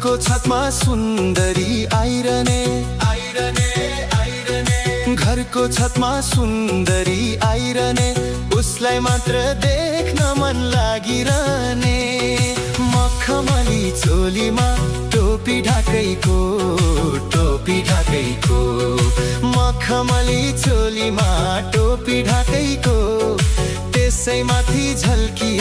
घरको छतमा सुन्दरी आइरहने घरको छतमा सुन्दरी आइरहने उसलाई मात्र देख्न मन लागिरहने मखमली चोलीमा टोपी ढाकैको मखमली चोलीमा टोपी ढाकैको त्यसैमाथि झल्कियो